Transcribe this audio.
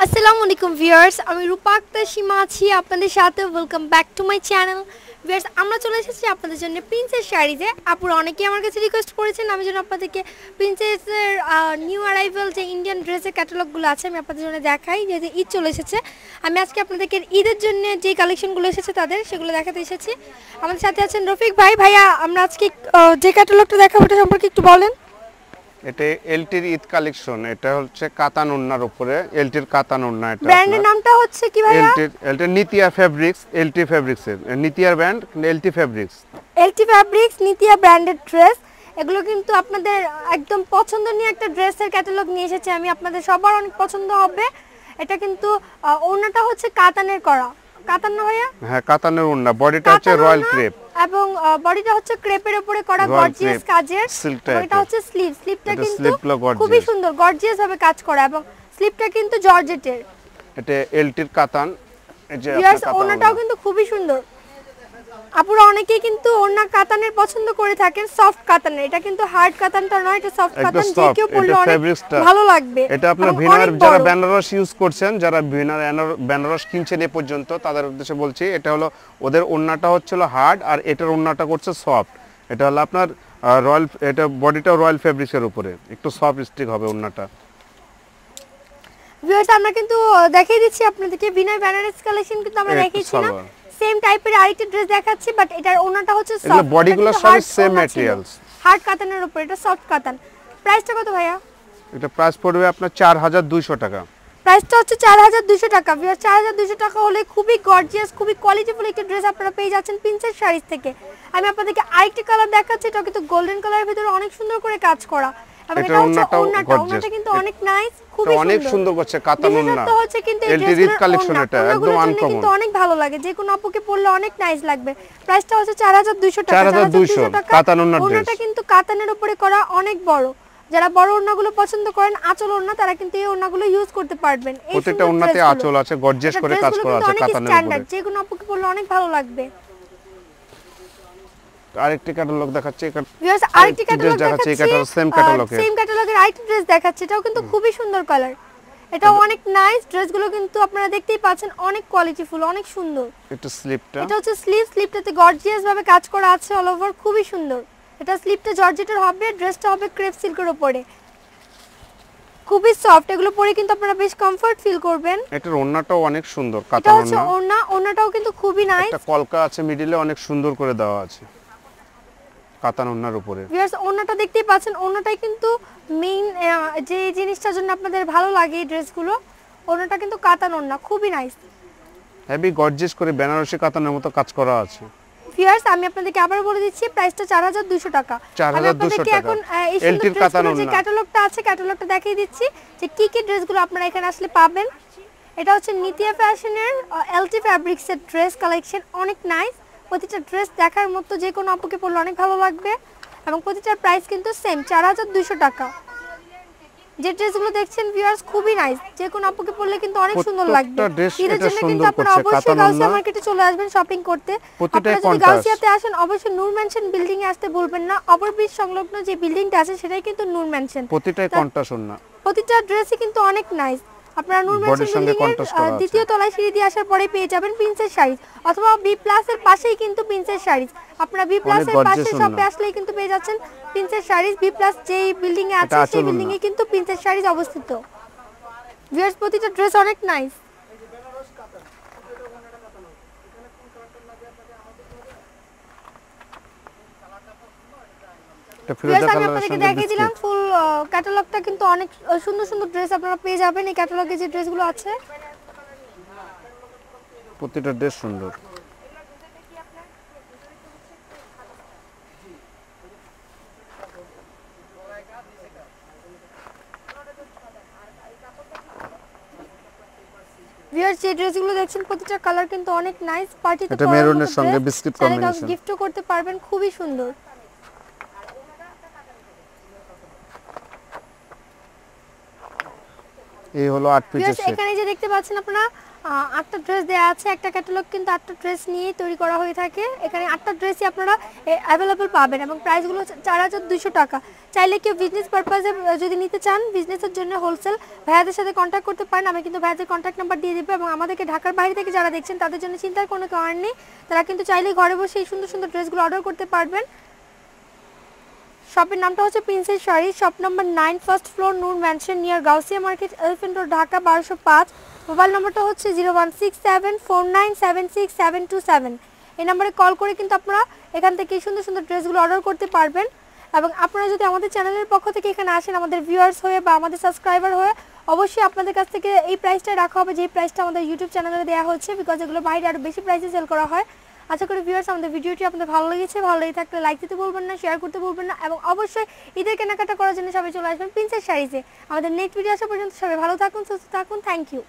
আসসালামু আলাইকুম ভিউয়ার্স, আমি রূপা আক্তার সীমা আছি আপনাদের সাথে। Welcome back to my channel. Viewers, আমরা চলে এসেছি আপনাদের জন্য প্রিন্সেস শাড়িতে। আপুরা অনেকেই আমার কাছে রিকোয়েস্ট করেছেন আমি যেন আপনাদেরকে প্রিন্সেসের নিউ অ্যারাইভাল যে ইন্ডিয়ান ড্রেসের ক্যাটালগুলো আছে আমি আপনাদের জন্য দেখাই। যেহেতু ঈদ চলে এসেছে, আমি আজকে আপনাদেরকে ঈদের জন্য যে কালেকশনগুলো এসেছে তাদের সেগুলো দেখাতে এসেছি। আমাদের সাথে আছেন রফিক ভাই। ভাইয়া, আমরা আজকে যে ক্যাটালগটা দেখাবো এটা সম্পর্কে একটু বলেন। এটা এলটির ঈদ কালেকশন। এটা হচ্ছে কাতান ওন্নার উপরে এলটির কাতান ওন্না। এটা ব্র্যান্ডের নামটা হচ্ছে কি ভাইয়া? এলটির নিতিয়া ফেব্রিক্স। এলটি ফেব্রিক্স এর নিতিয়ার brand, LT fabrics. LT fabrics Nitiya branded dress. এগুলো কিন্তু আপনাদের একদম পছন্দনীয় একটা ড্রেসের ক্যাটালগ নিয়ে এসেছে আমি, আপনাদের সবার অনেক পছন্দ হবে। এটা কিন্তু ওড়নাটা হচ্ছে কাতানের করা। কাতান না ভাইয়া? হ্যাঁ, কাতানের ওন্না। বডিটা হচ্ছে রয়্যাল ক্রেপ এবং বডিটা হচ্ছে ক্রেপের উপরে করা গর্জিয়াস কাজের। এটা হচ্ছে স্লিভটা কিন্তু খুবই সুন্দর গর্জিয়াস ভাবে কাজ করা এবং স্লিভটা কিন্তু জর্জেটের। এটা এলটির কাতান। এই যে ওড়নাটাও কিন্তু খুবই সুন্দর। আপুরা অনেকেই কিন্তু ওড়না কাতানের পছন্দ করে থাকেন, সফট কাতানের। এটা কিন্তু হার্ড কাতানটা নয়, এটা সফট কাতান। যে কেউ পরলে অনেক ভালো লাগবে। এটা আপনারা ভিনার যারা বেনারস ইউজ করছেন, যারা ভিনার বেনারস কিনছেন এ পর্যন্ত, তাদের উদ্দেশ্যে বলছি এটা হলো ওদের ওড়নাটা হচ্ছিল হার্ড আর এটার ওড়নাটা করছে সফট। এটা হলো আপনার রয়্যাল, এটা বডিটা রয়্যাল ফেব্রিক্সের উপরে, একটু সফট স্টিক হবে ওড়নাটা। ভিউয়ার্স, আমরা কিন্তু দেখিয়ে দিচ্ছি আপনাদেরকে ভিনার বেনারস কালেকশন কিন্তু আমরা দেখিয়েছি না, সেম টাইপের আরেকটা ড্রেস দেখাচ্ছি, বাট এটার ওড়নাটা হচ্ছে সফট। এগুলো বডিগুলো সব সেম ম্যাটেরিয়ালস, হার্ড কাতানের উপর, এটা সফট কাতান। প্রাইসটা কত ভাইয়া? এটা প্রাইস পড়বে আপনার 4200 টাকা। প্রাইসটা হচ্ছে 4200 টাকা। ভিউয়ার্স, 4200 টাকা হলে খুবই গর্জিয়াস, খুবই কোয়ালিটিফুল একটা ড্রেস আপনারা পেয়ে যাচ্ছেন প্রিন্সেস শাড়িজ থেকে। আমি আপনাদেরকে আরেকটা কালার দেখাচ্ছি, এটা কিন্তু গোল্ডেন কালারের ভিতরে অনেক সুন্দর করে কাজ করা। এবং এটা হচ্ছে ওড়নাটা কিন্তু অনেক নাইস, খুবই সুন্দর। অনেক সুন্দর করছে কাতান ওড়না। এটা হচ্ছে কিন্তু এই ড্রেসের কালেকশন, এটা একদম আনকমন, কিন্তু অনেক ভালো লাগে, যে কোনো আপুকে পরলে অনেক নাইস লাগবে। প্রাইসটা হচ্ছে 4200 টাকা। 4200 কাতান ওড়নার ড্রেস। ওড়নাটা কিন্তু কাতানের উপরে করা, অনেক বড়। যারা বড় ওড়নাগুলো পছন্দ করেন, আঁচল ওড়না, তারা কিন্তু এই ওড়নাগুলো ইউজ করতে পারবেন। এই প্রত্যেকটা ওড়নাতে আঁচল আছে, গর্জিয়াস করে কাজ করা আছে কাতানের উপরে। যে কোনো আপুকে পরলে অনেক ভালো লাগবে। আরেকটি ক্যাটালগ দেখাচ্ছি। ভিউয়ার্স, আরেকটি ক্যাটালগ দেখাচ্ছি, সেম ক্যাটালগের আরেকটি ড্রেস দেখাচ্ছি। এটাও কিন্তু খুবই সুন্দর কালার, এটাও অনেক নাইস। ড্রেসগুলো কিন্তু আপনারা দেখতেই পাচ্ছেন অনেক কোয়ালিটিফুল, অনেক সুন্দর। এটা স্লিপটা, এটা হচ্ছে স্লিভটাতে গর্জিয়াস ভাবে কাজ করা আছে অল ওভার, খুবই সুন্দর। এটা স্লিভটা জর্জেটের হবে, ড্রেসটা হবে ক্রেপ সিল্কের উপরে, খুবই সফট। এগুলো পরে কিন্তু আপনারা বেশ কমফর্ট ফিল করবেন। এটার ওড়নাটাও অনেক সুন্দর, কাতান ওড়না। এটা হচ্ছে ওড়নাটাও কিন্তু খুবই নাইস। একটা কলকা আছে মিডিলে, অনেক সুন্দর করে দেওয়া আছে কাতান ওড়নার উপরে। ভিউয়ার্স, ওড়নাটা দেখতেই পাচ্ছেন, ওড়নাটাই কিন্তু মেইন যে জিনিসটার জন্য আপনাদের ভালো লাগে এই ড্রেসগুলো। ওড়নাটা কিন্তু কাতান ওড়না, খুবই নাইস, হেভি গর্জিয়াস করে বেনারসি কাতানের মতো কাজ করা আছে। ভিউয়ার্স, আমি আপনাদেরকে আবার বলে দিচ্ছি, প্রাইসটা 4200 টাকা। 4200 টাকা। এখন এই সুন্দর ড্রেসগুলো যে ক্যাটালগটা আছে, ক্যাটালগটা দেখিয়ে দিচ্ছি যে কি কি ড্রেসগুলো আপনারা এখানে আসলে পাবেন। এটা হচ্ছে নিতিয়া ফ্যাশনের এলটি ফ্যাব্রিক্সের ড্রেস কালেকশন, অনেক নাইস। প্রতিটা ড্রেস দেখার মতো, যে কোনো আপুকে পরলে অনেক ভালো লাগবে এবং প্রতিটার প্রাইস কিন্তু সেম 4200 টাকা। যে ড্রেসগুলো দেখছেন ভিউয়ার্স, খুবই নাইস, যে কোনো আপুকে পরলে কিন্তু অনেক সুন্দর লাগবে। ঈদের জন্য কিন্তু আপনারা অবশ্যই গাউসিয়া মার্কেটে চলে আসবেন শপিং করতে। আপনারা যদি গাউসিয়াতে আসেন, অবশ্যই নূর ম্যানশন বিল্ডিং এ আসতে ভুলবেন না। ওভারব্রিজ সংলগ্ন যে বিল্ডিংটা আছে সেটাই কিন্তু নূর ম্যানশন। প্রতিটাই কন্ট্রাস্ট না, প্রতিটা ড্রেসই কিন্তু অনেক নাইস। আপনারা নূর ম্যানশন বিল্ডিং এর দ্বিতীয় তলায় সিঁড়ি দিয়ে আসার পরে পেয়ে যাবেন প্রিন্সেস শাড়িজ, অথবা বি প্লাস এর পাশেই কিন্তু প্রিন্সেস শাড়িজ। আপনারা বি প্লাস এর পাশে শপে আসলেই কিন্তু পেয়ে যাচ্ছেন প্রিন্সেস শাড়িজ। বি প্লাস যেই বিল্ডিং এ আছে সেই বিল্ডিং এ কিন্তু প্রিন্সেস শাড়িজ অবস্থিত। ভিউয়ার্স, প্রতিটা ড্রেস অনেক নাইস। আমি আপনাদেরকে দেখিয়ে দিলাম ফুল ক্যাটালগটা, কিন্তু অনেক সুন্দর সুন্দর ড্রেস আপনারা পেয়ে যাবেন এই ক্যাটালগে যে ড্রেসগুলো আছে। প্রতিটা ড্রেস সুন্দর। ভিউয়ার্স, যে ড্রেসগুলো দেখছেন প্রতিটা কালার কিন্তু অনেক নাইস। পার্টিতে এটা মেরুনের সঙ্গে বিস্কিট কম্বিনেশন, গিফটও করতে পারবেন, খুবই সুন্দর। এই হলো 8 পিসের সেট। এখানে যে দেখতে পাচ্ছেন আপনারা 8টা ড্রেস দেওয়া আছে, একটা ক্যাটালগ কিন্তু 8টা ড্রেস নিয়ে তৈরি করা হয়ে থাকে। এখানে 8টা ড্রেসই আপনারা অ্যাভেলেবল পাবেন এবং প্রাইসগুলো 4200 টাকা। চাইলে কেউ বিজনেস পারপাসে যদি নিতে চান, বিজনেসের জন্য হোলসেল ভাইয়াদের সাথে কন্ট্যাক্ট করতে পারেন। আমি কিন্তু ভাইয়াদের কন্ট্যাক্ট নাম্বার দিয়ে দেবো এবং আমাদেরকে ঢাকার বাইরে থেকে যারা দেখছেন তাদের জন্য চিন্তার কোনো কারণ নেই, তারা কিন্তু চাইলে ঘরে বসে এই সুন্দর সুন্দর ড্রেসগুলো অর্ডার করতে পারবেন। শপের নামটা হচ্ছে princess sari, shop number 9, first floor, Noor mansion, near Gausia market, elephant road, Dhaka 1205। Mobile নাম্বারটা হচ্ছে 016749767727। এই নাম্বারে কল করে কিন্তু আপনারা এখান থেকে সুন্দর সুন্দর ড্রেসগুলো অর্ডার করতে পারবেন। এবং আপনারা যদি আমাদের চ্যানেলের পক্ষ থেকে এখানে আসেন, আমাদের ভিউয়ার্স হয়ে বা আমাদের সাবস্ক্রাইবার হয়ে, অবশ্যই আপনাদের কাছ থেকে এই প্রাইসটা রাখা হবে যে প্রাইসটা আমাদের ইউটিউব চ্যানেলে দেওয়া হচ্ছে, বিকজ এগুলো বাইরে আরও বেশি প্রাইসে সেল করা হয়। আশা করি ভিউয়ার্স আমাদের ভিডিওটি আপনাদের ভালো লেগেছে। ভালো লেগে থাকলে লাইক দিতে ভুলবেন না, শেয়ার করতে ভুলবেন না এবং অবশ্যই ঈদের কেনাকাটা করার জন্য সবাই চলে আসবেন প্রিন্সেস শাড়িতে। আমাদের নেক্সট ভিডিও আসা পর্যন্ত সবাই ভালো থাকুন, সুস্থ থাকুন। Thank you.